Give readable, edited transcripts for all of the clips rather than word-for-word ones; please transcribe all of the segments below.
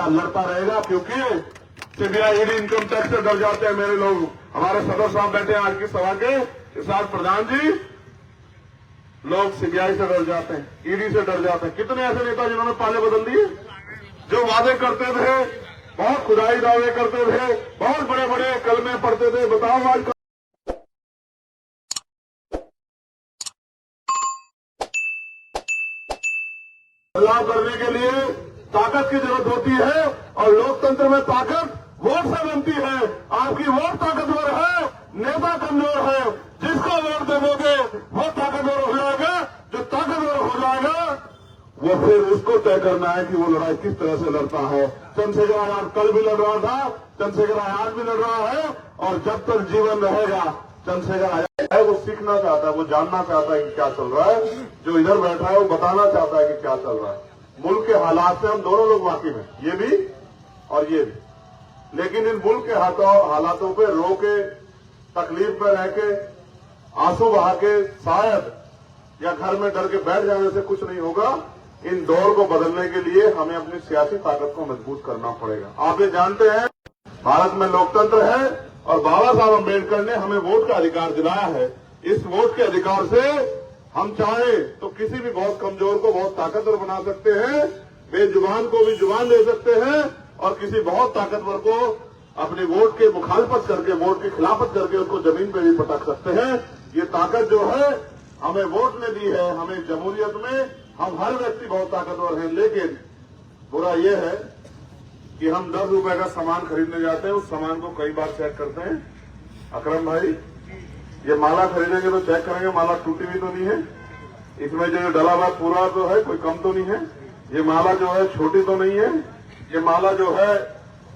लड़ता रहेगा, क्योंकि सीबीआई ईडी इनकम टैक्स से डर जाते हैं मेरे लोग। हमारे सदर साहब बैठे हैं आज की सभा के साथ, प्रधान जी, लोग सीबीआई से डर जाते हैं, ईडी से डर जाते हैं। कितने ऐसे नेता जिन्होंने पाले बदल दिए, जो वादे करते थे, बहुत खुदाई दावे करते थे, बहुत बड़े बड़े कलमे पढ़ते थे। बताओ आज बदलाव करने के लिए ताकत की जरूरत होती है, और लोकतंत्र में ताकत वोट से बनती है। आपकी वोट ताकतवर है, नेता कमजोर है। जिसको वोट देवोगे वो ताकतवर हो जाएगा, जो ताकतवर हो जाएगा वो फिर उसको तय करना है कि वो लड़ाई किस तरह से लड़ता है। चंद्रशेखर आजाद कल भी लड़ रहा था, चंद्रशेखर आज भी लड़ रहा है, और जब तक जीवन रहेगा चंद्रशेखर आजाद है, वो सीखना चाहता है, वो जानना चाहता है कि क्या चल रहा है। जो इधर बैठा है वो बताना चाहता है कि क्या चल रहा है। मुल्क के हालात से हम दोनों लोग वाकिफ हैं, ये भी और ये भी। लेकिन इन मुल्क के हालातों पे रो के, तकलीफ में रह के, आंसू बहा के शायद या घर में डर के बैठ जाने से कुछ नहीं होगा। इन दौर को बदलने के लिए हमें अपनी सियासी ताकत को मजबूत करना पड़ेगा। आप ये जानते हैं भारत में लोकतंत्र है, और बाबा साहब अम्बेडकर ने हमें वोट का अधिकार दिलाया है। इस वोट के अधिकार से हम चाहे तो किसी भी बहुत कमजोर को बहुत ताकतवर बना सकते हैं, बेजुबान को भी जुबान दे सकते हैं, और किसी बहुत ताकतवर को अपने वोट के मुखालफत करके, वोट की खिलाफत करके उसको जमीन पे भी पटक सकते हैं। ये ताकत जो है हमें वोट ने दी है। हमें जमहूरियत में हम हर व्यक्ति बहुत ताकतवर हैं, लेकिन बुरा यह है कि हम 10 रुपए का सामान खरीदने जाते हैं, उस सामान को कई बार चेक करते हैं। अकरम भाई, ये माला खरीदेंगे तो चेक करेंगे माला टूटी हुई तो नहीं है, इसमें जो डला हुआ पूरा तो है, कोई कम तो नहीं है, ये माला जो है छोटी तो नहीं है, ये माला जो है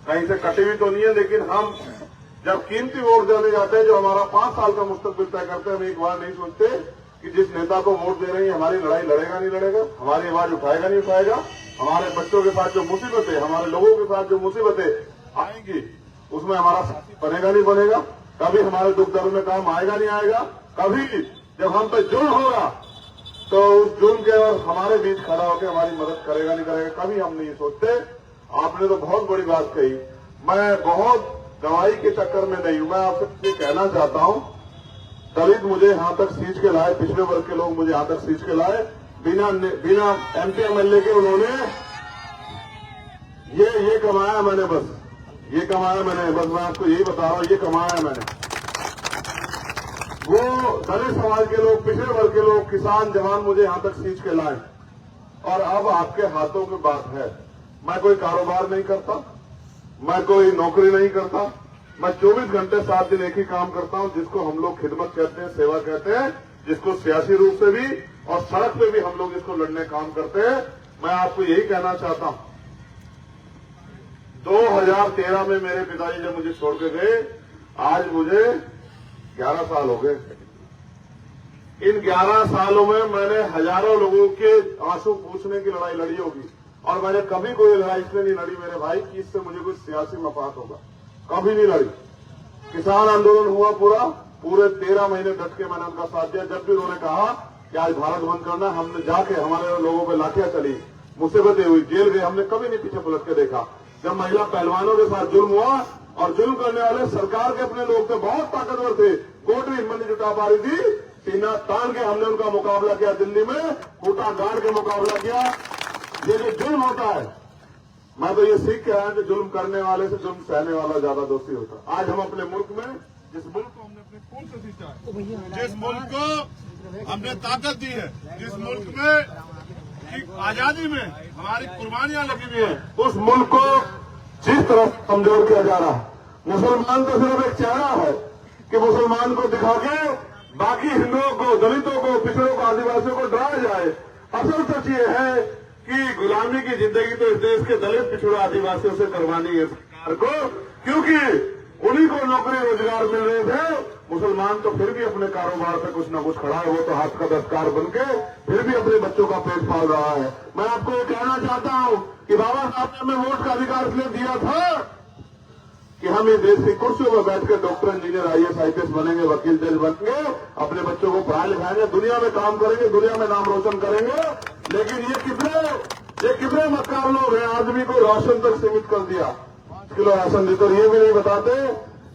कहीं से कटी हुई तो नहीं है। लेकिन हम जब कीमती वोट देने जाते हैं, जो हमारा 5 साल का मुस्तकबिल तय करते हैं, हम एक बार नहीं सोचते कि जिस नेता को वोट दे रहे हैं हमारी लड़ाई लड़ेगा नहीं लड़ेगा, हमारी आवाज उठाएगा नहीं उठाएगा, हमारे बच्चों के साथ जो मुसीबतें, हमारे लोगों के साथ जो मुसीबतें आएंगी उसमें हमारा साथी बनेगा नहीं बनेगा, कभी हमारे दुख दर्द में काम आएगा नहीं आएगा, कभी जब हम पे जुल्म होगा तो उस जुल्म के और हमारे बीच खड़ा होकर हमारी मदद करेगा नहीं करेगा, कभी हम नहीं सोचते। आपने तो बहुत बड़ी बात कही, मैं बहुत दवाई के चक्कर में नहीं हूं। मैं आपसे ये कहना चाहता हूं, दलित मुझे यहां तक सींच के लाए, पिछड़े वर्ग के लोग मुझे यहां तक सींच के लाए, बिना एमपी एमएलए के उन्होंने ये कमाया मैंने, बस ये कमाया मैंने, बस मैं आपको यही बता रहा हूं, ये कमाया मैंने। वो दलित समाज के लोग, पिछड़े वर्ग के लोग, किसान जवान मुझे यहां तक सींच के लाए, और अब आपके हाथों में बात है। मैं कोई कारोबार नहीं करता, मैं कोई नौकरी नहीं करता, मैं 24 घंटे 7 दिन एक ही काम करता हूं, जिसको हम लोग खिदमत कहते हैं, सेवा कहते हैं, जिसको सियासी रूप से भी और सड़क पे भी हम लोग इसको लड़ने काम करते हैं। मैं आपको यही कहना चाहता हूं, 2013 में मेरे पिताजी जब मुझे छोड़ के गए, आज मुझे 11 साल हो गए। इन 11 सालों में मैंने हजारों लोगों के आंसू पूछने की लड़ाई लड़ी होगी, और मैंने कभी कोई लड़ाई इसलिए नहीं लड़ी मेरे भाई कि इससे मुझे कोई सियासी मफाद होगा, कभी नहीं लड़ी। किसान आंदोलन हुआ पूरे 13 महीने डट के मैंने उनका साथ दिया। जब भी उन्होंने कहा कि आज भारत बंद करना, हमने जाके हमारे लोगों पे लाठियां चली, मुसीबतें हुई, जेल गए, हमने कभी नहीं पीछे पलट के देखा। जब महिला पहलवानों के साथ जुल्म हुआ, और जुल्म करने वाले सरकार के अपने लोग थे, बहुत ताकतवर थे, कोर्ट भी हिम्मत नहीं जुटा पा रही थी, सीना तान के हमने उनका मुकाबला किया, दिल्ली में खूंटा गाड़ के मुकाबला किया। ये जो जुल्म होता है, मैं तो ये सीख के आया कि जुल्म करने वाले से जुल्म सहने वाला ज्यादा दोषी होता है। आज हम अपने मुल्क में, जिस मुल्क को हमने अपने खून से सींचा है, जिस मुल्क को हमने ताकत दी है, जिस मुल्क में आजादी में हमारी कुर्बानियां लगी हुई है, उस मुल्क को जिस तरह कमजोर किया जा रहा है। मुसलमान तो सिर्फ एक चेहरा है कि मुसलमान को दिखा के बाकी हिंदुओं को, दलितों को, पिछड़ों को, आदिवासियों को डराया जाए। असल सच ये है कि गुलामी की जिंदगी तो इस देश के दलित, पिछड़े, आदिवासियों से करवानी है सरकार को, क्योंकि उन्हीं को नौकरी रोजगार मिल रहे थे। मुसलमान तो फिर भी अपने कारोबार पे कुछ न कुछ खड़ा है, वो तो हाथ का दस्तकार बन के फिर भी अपने बच्चों का पेट पाल रहा है। मैं आपको ये कहना चाहता हूं कि बाबा साहब ने हमें वोट का अधिकार इसलिए दिया था कि हम इस देश की कुर्सियों पर बैठ के डॉक्टर, इंजीनियर, IAS, IPS बनेंगे, वकील, जज बनेंगे, अपने बच्चों को पढ़ा लिखाएंगे, दुनिया में काम करेंगे, दुनिया में नाम रोशन करेंगे। लेकिन ये कितने ये कितने मक्कार लोग हैं, आदमी को राशन तक सीमित कर दिया, 5 किलो राशन देते, और ये भी नहीं बताते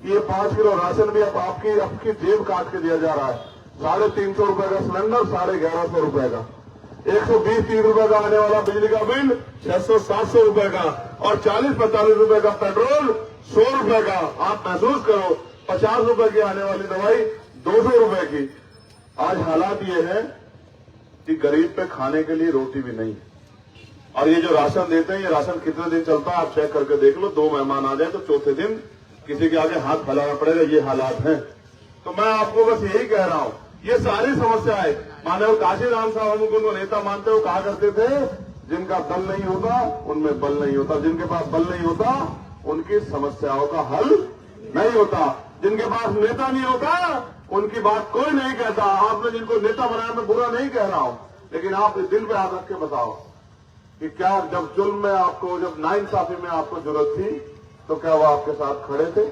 कि ये 5 किलो राशन भी अब आपकी जेब काट के दिया जा रहा है। 350 रुपए का सिलेंडर, 1150 रुपए का, 120-30 रुपए का आने वाला बिजली का बिल, 600-700 रुपए का, और 40-45 रुपए का पेट्रोल, 100 रुपए का। आप महसूस करो, 50 रुपए की आने वाली दवाई 200 रुपए की। आज हालात ये है कि गरीब पे खाने के लिए रोटी भी नहीं है। और ये जो राशन देते हैं, ये राशन कितने दिन चलता है आप चेक करके देख लो। 2 मेहमान आ जाए तो चौथे दिन किसी के आगे हाथ फैलाना पड़ेगा, ये हालात हैं। तो मैं आपको बस यही कह रहा हूं, ये सारी समस्याएं, मानव काशीराम साहब हम उनको नेता मानते हो, कहा करते थे जिनका दल नहीं होता उनमें बल नहीं होता, जिनके पास बल नहीं होता उनकी समस्याओं का हल नहीं होता, जिनके पास नेता नहीं होता उनकी बात कोई नहीं कहता। आपने जिनको नेता बनाया, मैं बुरा नहीं कह रहा हूं, लेकिन आप दिल पे हाथ रख के बताओ कि क्या जब जुल्म में आपको, जब नाइंसाफी में आपको जरूरत थी तो क्या वो आपके साथ खड़े थे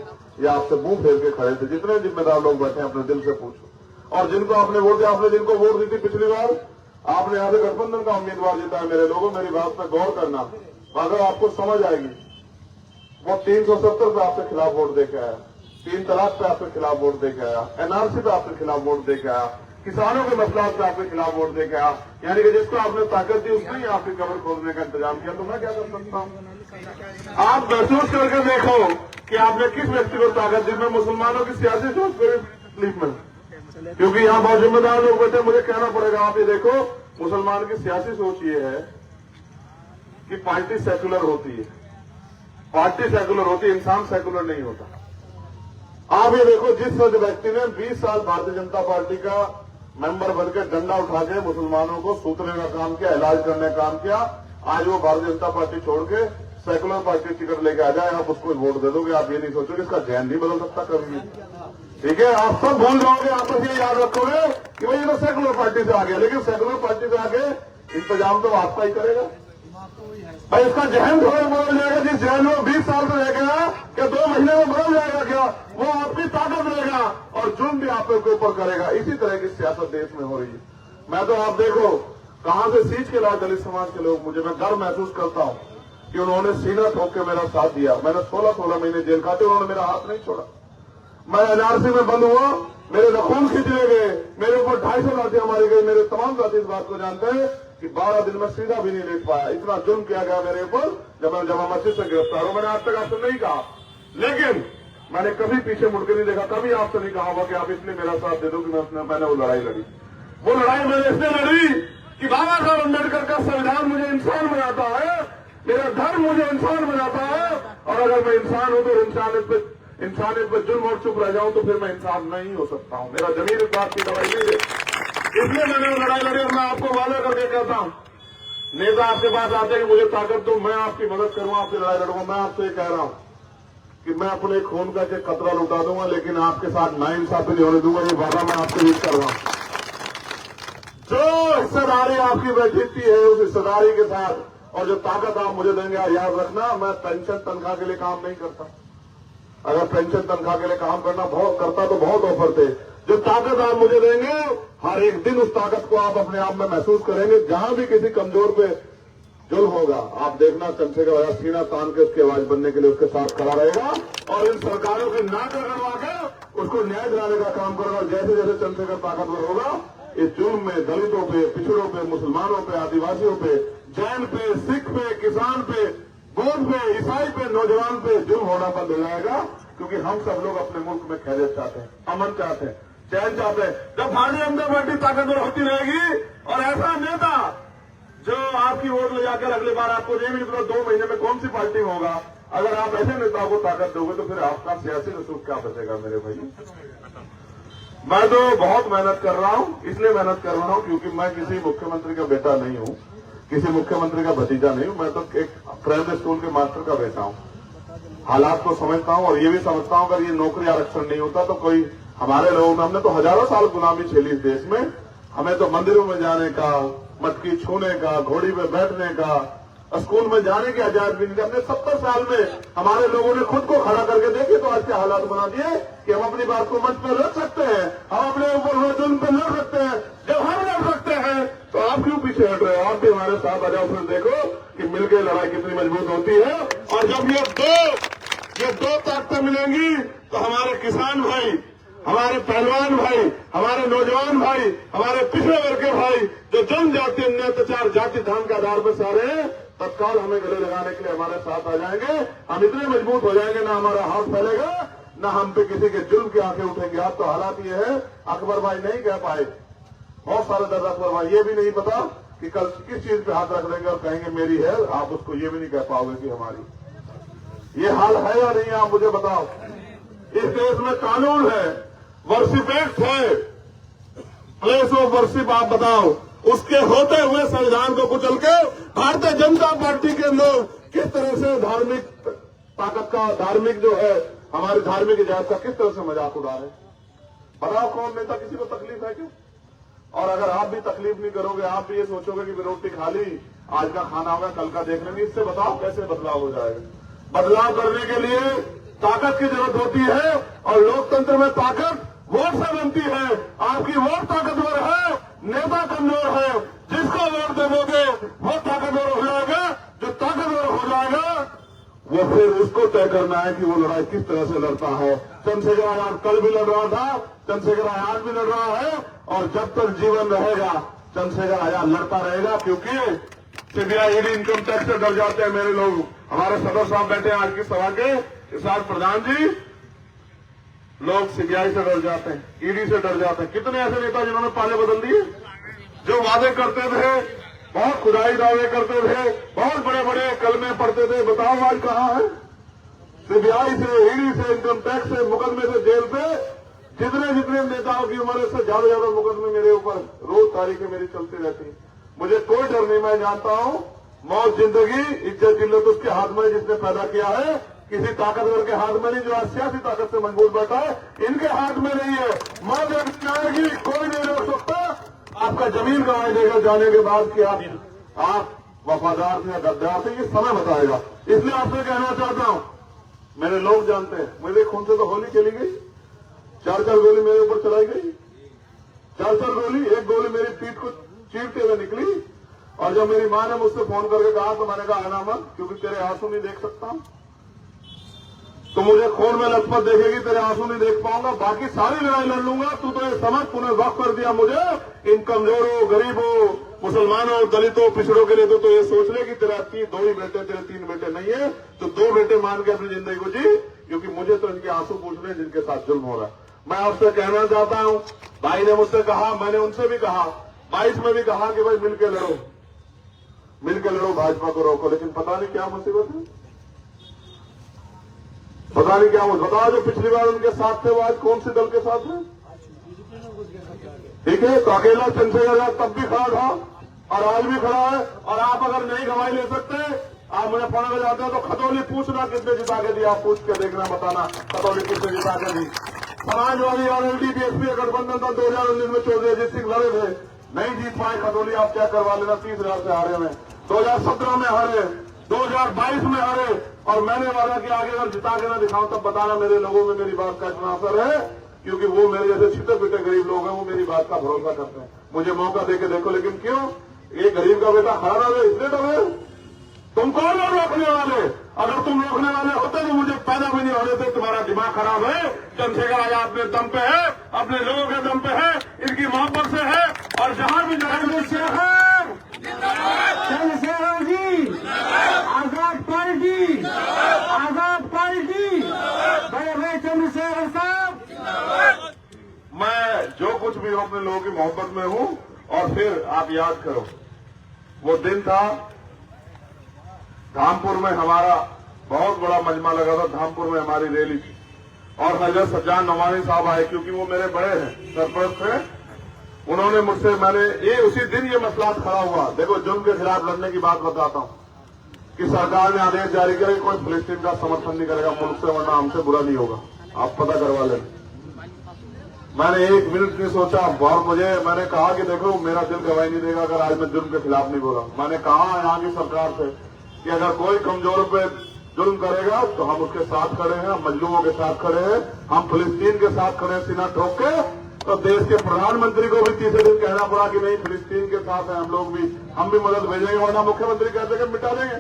या आपसे मुंह फेर के खड़े थे? जितने जिम्मेदार लोग बैठे हैं अपने दिल से पूछो। और जिनको आपने वोट दिया, आपने जिनको वोट दी थी पिछली बार, आपने यहां से गठबंधन का उम्मीदवार जीता है। मेरे लोगों, मेरी बात पर गौर करना, अगर आपको समझ आएगी, वो 370 पे आपके खिलाफ वोट देके आया, 3 तलाक पे आपके खिलाफ वोट देके आया, एनआरसी पे आपके खिलाफ वोट देके आया, किसानों के मसलात पे आपके खिलाफ वोट देके आया। यानी कि जिसको आपने ताकत दी उसने ही आपकी कब्र खोदने का इंतजाम किया। तो मैं क्या कर सकता हूं? आप महसूस करके देखो कि आपने किस व्यक्ति को ताकत दी। मैं मुसलमानों की सियासी सोच पर तकलीफ में, क्योंकि यहाँ बहुत जिम्मेदार लोग बैठे, मुझे कहना पड़ेगा। आप ये देखो, मुसलमान की सियासी सोच ये है कि पार्टी सेकुलर होती है, पार्टी सेकुलर होती है, इंसान सेकुलर नहीं होता। आप ये देखो, जिस व्यक्ति ने 20 साल भारतीय जनता पार्टी का मेंबर बनकर डंडा उठा के मुसलमानों को सूतने का काम किया, इलाज करने का काम किया, आज वो भारतीय जनता पार्टी छोड़ के सेकुलर पार्टी टिकट लेके आ जाए, आप उसको वोट दे दोगे। आप ये नहीं सोचोगे इसका जैन नहीं बदल सकता कभी भी, ठीक है? आप सब भूल जाओगे, आप बस ये याद रखोगे कि भाई ये तो सेकुलर पार्टी से आ गया, लेकिन सेकुलर पार्टी से आगे इंतजाम तो आपका ही करेगा भाई। इसका जहन थोड़ा बदल जाएगा। जिस जहन में 20 साल से रह गया, क्या 2 महीने में बदल जाएगा क्या? वो आपकी ताकत रहेगा और जुर्म भी आप लोग के ऊपर करेगा। इसी तरह की सियासत देश में हो रही है। मैं तो आप देखो कहां से सींच के लाए दलित समाज के लोग, मुझे, मैं गर्व महसूस करता हूं कि उन्होंने सीना ठोक के मेरा साथ दिया। मैंने 16 महीने जेल काटे, उन्होंने मेरा हाथ नहीं छोड़ा। मैं एनआरसी में बंद हुआ, मेरे खून खींचे गए, मेरे ऊपर 250 लाठियां मारी गई। मेरे तमाम साथी इस बात को जानते हैं कि 12 दिन में सीधा भी नहीं लेट पाया। इतना जुल्म किया गया मेरे ऊपर जब मैं जमा मस्जिद से गिरफ्तार हूं। मैंने आज तक आपसे नहीं कहा, लेकिन मैंने कभी पीछे मुड़ के नहीं देखा, कभी आपसे नहीं कहा होगा कि आप इसलिए मेरा साथ दे दो कि मैंने वो लड़ाई लड़ी। वो लड़ाई मैंने इसलिए लड़ी कि बाबा साहब अम्बेडकर का संविधान मुझे इंसान बनाता है, मेरा धर्म मुझे इंसान बनाता है, और अगर मैं इंसान हूं तो इंसानियत पर जुल्म और चुप रह जाऊं तो फिर मैं इंसान नहीं हो सकता हूं। मेरा जमीन इस बात की दवाई नहीं है, इसलिए मैंने वो लड़ाई लड़ी। और मैं आपको वादा करके कहता हूं, नेता आपके पास आते हैं कि मुझे ताकत दो, मैं आपकी मदद करूंगा, आपकी लड़ाई लड़ूंगा। मैं आपसे कह रहा हूं कि मैं अपने खून का एक कतरा लुटा दूंगा, लेकिन आपके साथ नाइंसाफी नहीं होने दूंगा। ये वादा मैं आपसे हित कर रहा हूं। जो हिस्सेदारी आपकी बैठती है उस हिस्सेदारी के साथ और जो ताकत आप मुझे देंगे, याद रखना, मैं पेंशन तनख्वाह के लिए काम नहीं करता। अगर पेंशन तनख्वाह के लिए काम करना करता तो बहुत ऑफर थे। जो ताकत आप मुझे देंगे, हर एक दिन उस ताकत को आप अपने आप में महसूस करेंगे। जहां भी किसी कमजोर पे जुल्म होगा, आप देखना चंद्रशेखर सीना तान के उसकी आवाज बनने के लिए उसके साथ खड़ा रहेगा और इन सरकारों की नाक रगड़वा के उसको न्याय दिलाने का काम करेगा। जैसे जैसे चंद्रशेखर ताकतवर होगा, इस जुल्म में दलितों पे, पिछड़ों पे, मुसलमानों पे, आदिवासियों पे, जैन पे, सिख पे, किसान पे, बौद्ध पे, ईसाई पे, नौजवान पे जुल्म होना बंद हो जाएगा। क्योंकि हम सब लोग अपने मुल्क में खैरियत चाहते हैं, अमन चाहते हैं, चैन चाहते हैं। जब भारतीय जनता पार्टी ताकतवर होती रहेगी और ऐसा नेता जो आपकी वोट ले जाकर अगली बार आपको नहीं मिल, 2 महीने में कौन सी पार्टी में होगा? अगर आप ऐसे नेताओं को ताकत दोगे तो फिर आपका सियासी रसूख क्या बचेगा मेरे भाई? मैं तो बहुत मेहनत कर रहा हूं, इसलिए मेहनत कर रहा हूं क्योंकि मैं किसी मुख्यमंत्री का बेटा नहीं हूं, किसी मुख्यमंत्री का भतीजा नहीं हूं। मैं तो एक प्राइमरी स्कूल के मास्टर का बेटा हूं। हालात को समझता हूं और ये भी समझता हूं अगर ये नौकरी आरक्षण नहीं होता तो कोई हमारे लोगों में, हमने तो हजारों साल गुलामी झेली इस देश में। हमें तो मंदिरों में जाने का, मटकी छूने का, घोड़ी पे बैठने का, स्कूल में जाने की इजाजत भी नहीं थी। हमने 70 साल में हमारे लोगों ने खुद को खड़ा करके देखे तो आज के हालात बना दिए कि हम अपनी बात को मंच पर रख सकते हैं, हम अपने ऊपर जुल्म पे लड़ सकते हैं। जब हम लड़ सकते हैं तो आप क्यों पीछे हट रहे हो? आप भी हमारे साथ आ जाओ, फिर देखो मिलकर लड़ाई कितनी मजबूत होती है। और जब ये दो ताकतें मिलेंगी तो हमारे किसान भाई, हमारे पहलवान भाई, हमारे नौजवान भाई, हमारे पिछड़े वर्ग के भाई जो जनजाति अन्य अत्याचार जाति धर्म के आधार पर सारे हैं, तत्काल हमें गले लगाने के लिए हमारे साथ आ जाएंगे। हम इतने मजबूत हो जाएंगे, ना हमारा हाथ फैलेगा, ना हम पे किसी के जुल्म की आंखें उठेंगी। आज तो हालात ये है, अकबर भाई नहीं कह पाए, बहुत सारे दर्द अकबर भाई ये भी नहीं पता कि कल किस चीज पे हाथ रख देंगे और कहेंगे मेरी है, आप उसको ये भी नहीं कह पाओगे कि हमारी। ये हाल है या नहीं, आप मुझे बताओ। इस देश में कानून है, वर्शिप एक्ट है, प्लेस ऑफ वर्शिप आप बताओ, उसके होते हुए संविधान को कुचल के भारतीय जनता पार्टी के लोग किस तरह से धार्मिक ताकत का, धार्मिक जो है हमारी धार्मिक इजाजत का किस तरह से मजाक उड़ा रहे। बताओ कौन नेता किसी को तकलीफ है क्या? और अगर आप भी तकलीफ नहीं करोगे, आप भी ये सोचोगे कि रोटी खा ली, आज का खाना होगा, कल का देख लेंगे, इससे बताओ कैसे बदलाव हो जाएगा। बदलाव करने के लिए ताकत की जरूरत होती है और लोकतंत्र में ताकत वोट से बनती है। आपकी वोट ताकतवर है, नेता कमजोर है, जिसको वोट देवोगे वो ताकतवर हो जाएगा। जो ताकतवर हो जाएगा वो फिर उसको तय करना है कि वो लड़ाई किस तरह से लड़ता है। चंद्रशेखर आजाद कल भी लड़ रहा था, चंद्रशेखर आजाद भी लड़ रहा है, और जब तक जीवन रहेगा चंद्रशेखर आजाद लड़ता रहेगा। क्योंकि सीबीआई ईडी इनकम टैक्स से डर जाते हैं मेरे लोग। हमारे सदस्य साहब बैठे हैं आज की सभा के साथ, प्रधान जी, लोग सीबीआई से डर जाते हैं, ईडी से डर जाते हैं। कितने ऐसे नेता जिन्होंने पाले बदल दिए, जो वादे करते थे, बहुत खुदाई दावे करते थे, बहुत बड़े बड़े कलमे पढ़ते थे, बताओ आज कहाँ है। सीबीआई से, ईडी से, इनकम टैक्स से, मुकदमे से, जेल पे, जितने नेताओं की उम्र से ज्यादा मुकदमे मेरे ऊपर रोज तारीखें मेरी चलती रहती। मुझे कोई डर नहीं, मैं जानता हूँ मौत जिंदगी इज्जत जिल्लत उसके हाथ में जिसने पैदा किया है, किसी ताकतवर के हाथ में नहीं, जो आज सियासी ताकत से मजबूत बैठा है, इनके हाथ में नहीं है। मौत जब आएगी कोई नहीं रोक सकता। आपका जमीन गंवाई देकर जाने के बाद कि आप वफादार थे या गद्दार थे, ये समय बताएगा। इसलिए आपसे कहना चाहता हूं, मेरे लोग जानते हैं, मेरे खून से तो होली चली गई, 4-4 गोली मेरे ऊपर चलाई गई, 4-4 गोली, एक गोली मेरी पीठ को चीरते हुए निकली। और जब मेरी मां ने मुझसे फोन करके कहा तो मैंने कहा आना मत, क्योंकि तेरे आंसू नहीं देख सकता, तो मुझे खून में लथपथ देखेगी, तेरे आंसू नहीं देख पाऊंगा, बाकी सारी लड़ाई लड़ लूंगा। तू तो ये समझ, तूने वक्त कर दिया मुझे इन कमजोरों, गरीबों, मुसलमानों, दलितों, पिछड़ों के लिए। तो ये सोच ले कि तेरा 2 ही बेटे, तेरे 3 बेटे नहीं है, तो 2 बेटे मान के अपनी जिंदगी को जी, क्योंकि मुझे तो इनके आंसू पूछने हैं जिनके साथ जुल्म हो रहा है। मैं आपसे कहना चाहता हूं, भाई ने मुझसे कहा, मैंने उनसे भी कहा, 22 में भी कहा कि भाई मिलकर लड़ो, भाजपा को रोको, लेकिन पता नहीं क्या मुसीबत है, पता नहीं क्या बताओ। जो पिछली बार उनके साथ थे वो आज कौन से दल के साथ है? ठीक है, तो अकेला चंद्रशेखर आजाद तब भी खड़ा था और आज भी खड़ा है। और आप अगर नहीं गवाही ले सकते, आप मुझे फोन में जाते हैं तो खतौली पूछना किसने जिता के दिया, आप पूछ के देखना, बताना खतौली किसने जिता के दी। समाजवादी और एलडीपीएसपी का गठबंधन था 2019 में, चौधरी अजीत सिंह लड़े थे, नहीं जीत पाए खतौली, आप चेक करवा लेना, 30,000 से हारे में, 2017 में हारे, 2022 में हारे। और मैंने वादा कि आगे अगर जिता के ना दिखाऊं तब बताना मेरे लोगों में मेरी बात का इतना असर है, क्योंकि वो मेरे जैसे छिटे पिटे गरीब लोग हैं, वो मेरी बात का भरोसा करते हैं। मुझे मौका देके देखो, लेकिन क्यों ये गरीब का बेटा हारा रहे, इसलिए डरे। तुम कौन हो रोकने वाले? अगर तुम रोकने वाले होते तो मुझे पैदा भी नहीं होने थे। तुम्हारा दिमाग खराब है। चंद्रशेखर आजाद अपने दम पे है, अपने लोगों के दम पे है, इनकी मोहब्बत से है, और जहां भी जाएंगे चंद्रशेखर जी, आजाद पार्टी, बड़े भाई चंद्रशेखर साहब। मैं जो कुछ भी हूं अपने लोगों की मोहब्बत में हूं। और फिर आप याद करो, वो दिन था धामपुर में, हमारा बहुत बड़ा मजमा लगा था, धामपुर में हमारी रैली थी, और हजरत सज्जाद नवानी साहब आए, क्योंकि वो मेरे बड़े हैं, सरपंच थे। उन्होंने मुझसे, मैंने उसी दिन ये मसला खड़ा हुआ। देखो, जुल्म के खिलाफ लड़ने की बात बताता हूं कि सरकार ने आदेश जारी करे, कोई फिलिस्तीन का समर्थन नहीं करेगा मुल्क से, वरना हमसे बुरा नहीं होगा, आप पता करवा लें। मैंने 1 मिनट नहीं सोचा, और मैंने कहा कि देखो, मेरा दिल गवाही नहीं देगा अगर आज मैं जुल्म के खिलाफ नहीं बोला। मैंने कहा यहाँ की सरकार से कि अगर कोई कमजोरों पे जुल्म करेगा तो हम उसके साथ खड़े हैं, हम मजलूमों के साथ खड़े हैं, हम फिलिस्तीन के साथ खड़े हैं, सीना ठोक के। तो देश के प्रधानमंत्री को भी तीसरे दिन कहना पड़ा कि नहीं, फिलिस्तीन के साथ हैं हम लोग भी, हम भी मदद भेजेंगे। वरना मुख्यमंत्री कहते कि मिटा देंगे।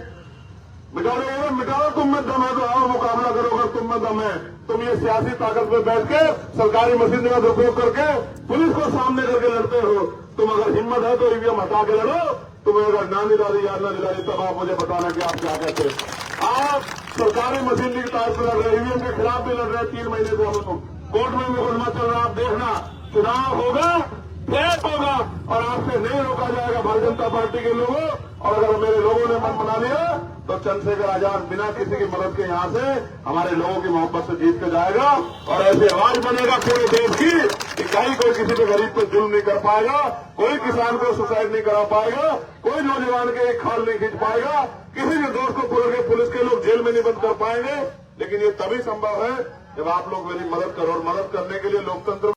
मिटाओ, तुम में दम है तो आओ मुकाबला करो। अगर तुम में दम है, तुम ये सियासी ताकत में बैठ के सरकारी मशीनरी का दुरुपयोग करके पुलिस को सामने करके लड़ते हो। तुम अगर हिम्मत है तो ईवीएम हटा के लड़ो। तुम्हें अगर ना निराली याद ना दिलाई तब आप मुझे बताना कि आप क्या कहते हैं। आप सरकारी मशीनरी की ताकत पर लड़ रहे, ईवीएम के खिलाफ भी लड़ रहे। 3 महीने से हम कोर्ट में मुकदमा चल रहा। आप देखना, चुनाव होगा, फेक होगा और आपसे नहीं रोका जाएगा भारतीय जनता पार्टी के लोगों। और अगर मेरे लोगों ने मन बना लिया तो चंद्रशेखर आजाद बिना किसी की मदद के यहां से हमारे लोगों की मोहब्बत से जीत के जाएगा। और ऐसे आवाज बनेगा पूरे देश की कि कहीं कोई किसी पे गरीब पे जुल्म नहीं कर पाएगा, कोई किसान को सुसाइड नहीं करा पाएगा, कोई नौजवान के एक खाल नहीं खींच पाएगा, किसी भी दोस्त को पकड़ के पुलिस के लोग जेल में नहीं बंद कर पाएंगे। लेकिन ये तभी संभव है जब आप लोग मेरी मदद करो। और मदद करने के लिए लोकतंत्र